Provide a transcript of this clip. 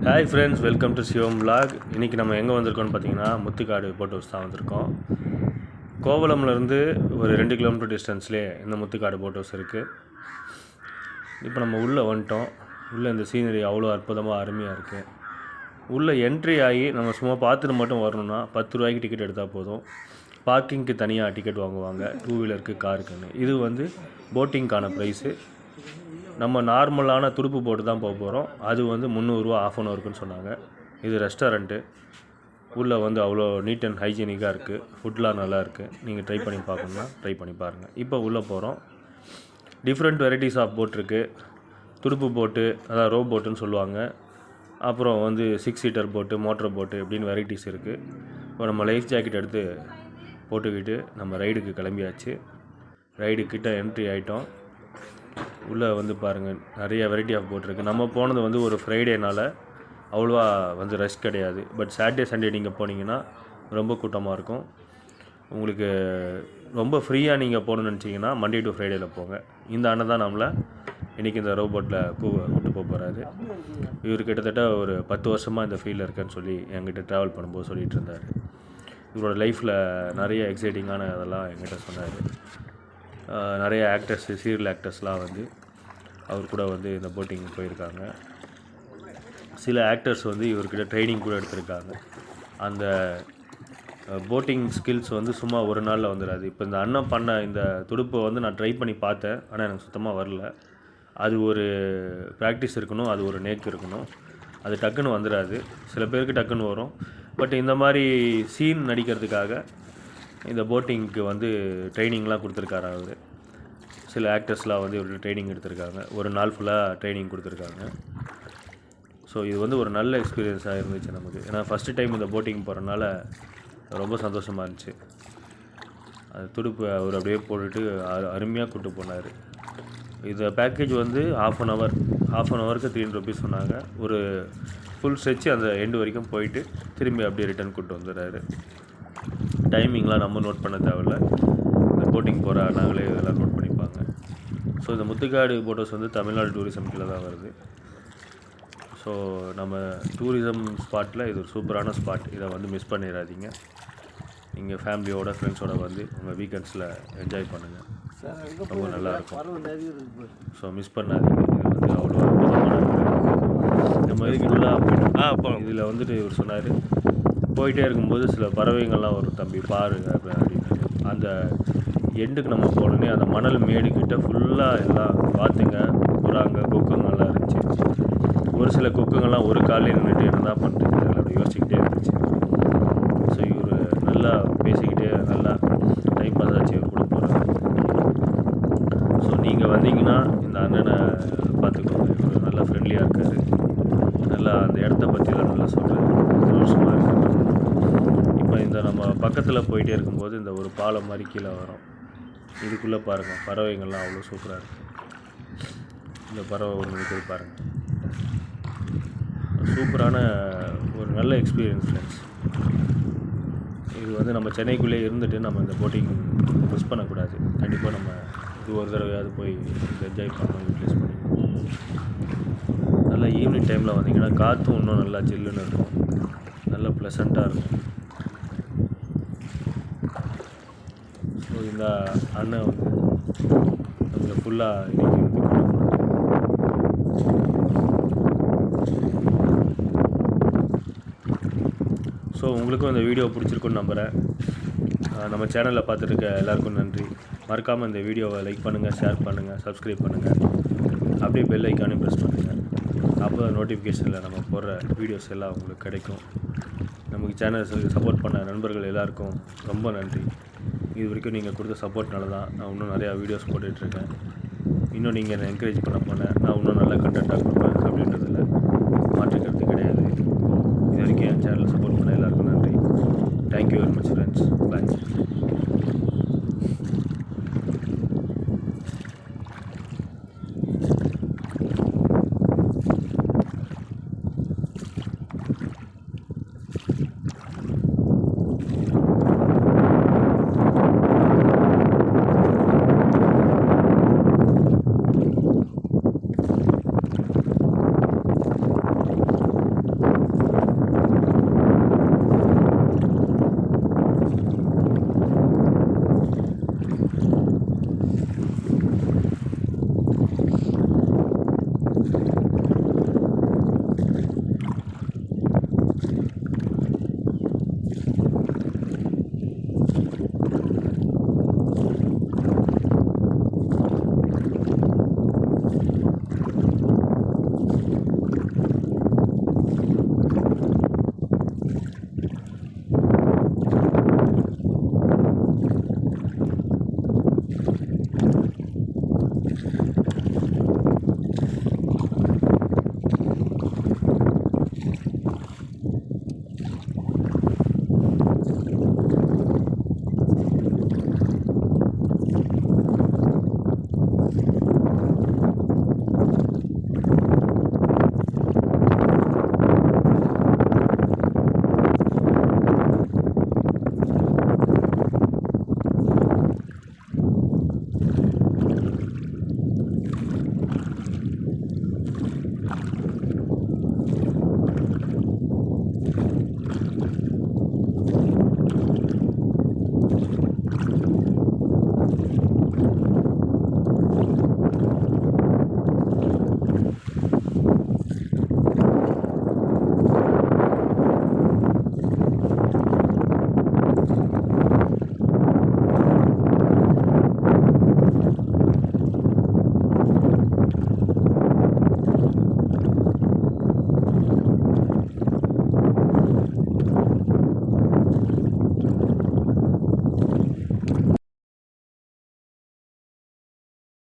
Hi friends, welcome to Shivam vlog. இன்றைக்கி நம்ம எங்கே வந்திருக்கோம்னு பார்த்தீங்கன்னா முத்துக்காடு போட் ஹவுஸ் தான் வந்திருக்கோம். கோவளம்லேருந்து ஒரு 2 கிலோமீட்டர் டிஸ்டன்ஸ்லேயே இந்த முத்துக்காடு போட் ஹவுஸ் இருக்குது. இப்போ நம்ம உள்ளே வந்துட்டோம். உள்ளே இந்த சீனரி அவ்வளோ அற்புதமாக அருமையாக இருக்குது. உள்ளே என்ட்ரி ஆகி நம்ம சும்மா பார்த்துட்டு மட்டும் வரணும்னா 10 ரூபாய்க்கு டிக்கெட் எடுத்தால் போதும். பார்க்கிங்க்கு தனியாக டிக்கெட் வாங்குவாங்க, 2 வீலருக்கு, காருக்குன்னு. இது வந்து போட்டிங்க்கான ப்ரைஸு. நம்ம நார்மலான துடுப்பு போட்டு தான் போக போகிறோம். அது வந்து 300 ரூபா, ½ அன் ஹவருக்குன்னு சொன்னாங்க. இது ரெஸ்டாரண்ட்டு. உள்ளே வந்து அவ்வளோ நீட் அண்ட் ஹைஜீனிக்காக இருக்குது. ஃபுட்லாம் நல்லா இருக்குது. நீங்கள் ட்ரை பண்ணி பார்க்கணுன்னா ட்ரை பண்ணி பாருங்கள். இப்போ உள்ளே போகிறோம். டிஃப்ரெண்ட் வெரைட்டிஸ் ஆஃப் போட் இருக்குது. துடுப்பு போட்டு, அதாவது ரோ போட்டுன்னு சொல்லுவாங்க. அப்புறம் வந்து 6 சீட்டர் போட்டு, மோட்டர் போட்டு இப்படின்னு வெரைட்டிஸ் இருக்குது. இப்போ நம்ம லைஃப் ஜாக்கெட் எடுத்து போட்டுக்கிட்டு நம்ம ரைடுக்கு கிளம்பியாச்சு. ரைடுக்கிட்ட என்ட்ரி ஆகிட்டோம். உள்ளே வந்து பாருங்கள், நிறைய வெரைட்டி ஆஃப் போட் இருக்குது. நம்ம போனது வந்து ஒரு ஃப்ரைடேனால் அவ்வளோவா வந்து ரஷ் கிடையாது. பட் சாட்டர்டே சண்டே நீங்கள் போனீங்கன்னா ரொம்ப கூட்டமாக இருக்கும். உங்களுக்கு ரொம்ப ஃப்ரீயாக நீங்கள் போகணுன்னு நினச்சிங்கன்னா மண்டே டு ஃப்ரைடேயில் போங்க. இந்த அண்ணன் தான் நம்மளை இன்றைக்கி இந்த ரோபோட்டில் கூப்பிட்டு போக போகிறாரு. இவர் கிட்டத்தட்ட ஒரு 10 வருஷமாக இந்த ஃபீல்டில் இருக்கேன்னு சொல்லி என்கிட்ட ட்ராவல் பண்ணும்போது சொல்லிகிட்டு இருந்தார். இவரோட லைஃப்பில் நிறைய எக்ஸைட்டிங்கான அதெல்லாம் என்கிட்ட சொன்னார். நிறைய ஆக்டர்ஸ், சீரியல் ஆக்டர்ஸ்லாம் வந்து அவர் கூட வந்து இந்த போட்டிங் போயிருக்காங்க. சில ஆக்டர்ஸ் வந்து இவர்கிட்ட ட்ரைனிங் கூட எடுத்திருக்காங்க. அந்த போட்டிங் ஸ்கில்ஸ் வந்து சும்மா ஒரு நாளில் வந்துடாது. இப்போ இந்த அண்ணன் பண்ண இந்த துடுப்பை வந்து நான் ட்ரை பண்ணி பார்த்தேன், ஆனால் எனக்கு சுத்தமாக வரல. அது ஒரு ப்ராக்டிஸ் இருக்கணும், அது ஒரு நேக்கு இருக்கணும். அது டக்குன்னு வந்துடாது. சில பேருக்கு டக்குன்னு வரும். பட் இந்த மாதிரி சீன் நடிக்கிறதுக்காக இந்த போட்டிங்க்கு வந்து ட்ரைனிங்லாம் கொடுத்துருக்காரு அவர். சில ஆக்டர்ஸ்லாம் வந்து இவர்கிட்ட ட்ரைனிங் எடுத்திருக்காங்க. ஒரு நாள் ஃபுல்லாக ட்ரைனிங் கொடுத்துருக்காங்க. ஸோ இது வந்து ஒரு நல்ல எக்ஸ்பீரியன்ஸாக இருந்துச்சு நமக்கு. ஏன்னா ஃபஸ்ட்டு டைம் இந்த போட்டிங் போகிறனால ரொம்ப சந்தோஷமாக இருந்துச்சு. அது துடுப்பு அவர் அப்படியே போட்டுட்டு அருமையாக கூப்பிட்டு போனார். இந்த பேக்கேஜ் வந்து ½ அன் ஹவருக்கு 300 ருபீஸ் சொன்னாங்க. ஒரு ஃபுல் ஸ்ட்ரெச்சு அந்த எண்டு வரைக்கும் போயிட்டு திரும்பி அப்படியே ரிட்டர்ன் கூப்பிட்டு வந்துடுறாரு. டைமிங்லாம் நம்ம நோட் பண்ண தேவையில்ல. இந்த போட்டிங் போகிற நாங்களே இதெல்லாம் நோட் பண்ணிப்பாங்க. ஸோ இந்த முத்துக்காடு போட் ஹவுஸ் வந்து தமிழ்நாடு டூரிசம் கீழே தான் வருது. ஸோ நம்ம டூரிசம் ஸ்பாட்டில் இது ஒரு சூப்பரான ஸ்பாட். இதை வந்து மிஸ் பண்ணிடாதீங்க. நீங்கள் ஃபேமிலியோட, ஃப்ரெண்ட்ஸோடு வந்து உங்கள் வீக்கெண்ட்ஸில் என்ஜாய் பண்ணுங்கள். ரொம்ப நல்லாயிருக்கும். ஸோ மிஸ் பண்ணாதீங்க. இது வந்து அவ்வளோ அற்புதமான நம்ம இதுக்குள்ளே இதில் வந்துட்டு இவர் சொன்னார், போயிட்டே இருக்கும்போது சில பறவைகள்லாம் வரும், தம்பி பாருங்க அப்படின்னு. அந்த எண்டுக்கு நம்ம போனோடனே அந்த மணல் மேடுக்கிட்ட ஃபுல்லாக எல்லாம் பார்த்துங்க. புறாங்க, கொக்குங்கள்லாம் இருந்துச்சு. ஒரு சில கொக்குங்கள்லாம் ஒரு காலையில் நின்றுட்டு என்ன பண்ணுறது அப்படி யோசிச்சுக்கிட்டே இருந்துச்சு. ஸோ இவர் நல்லா பேசிக்கிட்டே நல்லா டைம் பாஸ் ஆச்சு இவர் கூட போகிறாங்க. ஸோ நீங்கள் வந்தீங்கன்னா இந்த அண்ணனை பார்த்துக்கோங்க. இவர் நல்லா ஃப்ரெண்ட்லியாக இருக்கார். நல்லா அந்த இடத்த பற்றிலாம் நல்லா சொல்கிறார். சந்தோஷமாக இருக்குது. இப்போ இந்த நம்ம பக்கத்தில் போயிட்டே இருக்கும்போது இந்த ஒரு பாலம் மாதிரி கீழே வரும். இதுக்குள்ளே பாருங்கள், பறவைகள்லாம் அவ்வளோ சூப்பராக இருக்குது. இந்த பறவை ஒன்று இருக்குது பாருங்கள். சூப்பரான ஒரு நல்ல எக்ஸ்பீரியன்ஸ் ஃப்ரெண்ட்ஸ். இது வந்து நம்ம சென்னைக்குள்ளே இருந்துட்டு நம்ம இந்த போட்டிங் மிஸ் பண்ணக்கூடாது. கண்டிப்பாக நம்ம இது ஒரு தடவையாவது போய் என்ஜாய் பண்ணணும், யூட்டிலைஸ் பண்ணிக்கணும். நல்லா ஈவினிங் டைமில் வந்தீங்கன்னா காற்றும் இன்னும் நல்லா ஜில்லுன்னு இருக்கும். நல்லா ப்ளசண்ட்டாக இருக்கும். ஸோ இந்த அண்ணன் வந்து நம்மளை ஃபுல்லாக இன்றைக்கி வந்து கொண்டு போனார். ஸோ உங்களுக்கும் இந்த வீடியோ பிடிச்சிருக்குன்னு நம்புகிறேன். நம்ம சேனலில் பார்த்துருக்க எல்லாருக்கும் நன்றி. மறக்காமல் இந்த வீடியோவை லைக் பண்ணுங்கள், ஷேர் பண்ணுங்கள், சப்ஸ்கிரைப் பண்ணுங்கள். அப்படியே பெல் ஐக்கானையும் ப்ரெஸ் பண்ணுங்கள். அப்போ நோட்டிஃபிகேஷனில் நம்ம போடுற வீடியோஸ் எல்லாம் உங்களுக்கு கிடைக்கும். நமக்கு சேனல் சப்போர்ட் பண்ண நண்பர்கள் எல்லாருக்கும் ரொம்ப நன்றி. இது வரைக்கும் நீங்கள் கொடுத்த சப்போர்ட்னால தான் நான் இன்னும் நிறையா வீடியோஸ் போட்டுட்ருக்கேன். இன்னும் நீங்கள் என்னை என்கரேஜ் பண்ண நான் இன்னும் நல்ல கண்டென்ட்டாக கொடுப்பேன் அப்படின்றதில் மாற்றுக்கிறது கிடையாது. இது வரைக்கும் என் சேனலை சப்போர்ட் பண்ண எல்லாருக்கும் நன்றி. Thank you very much friends. பாய்.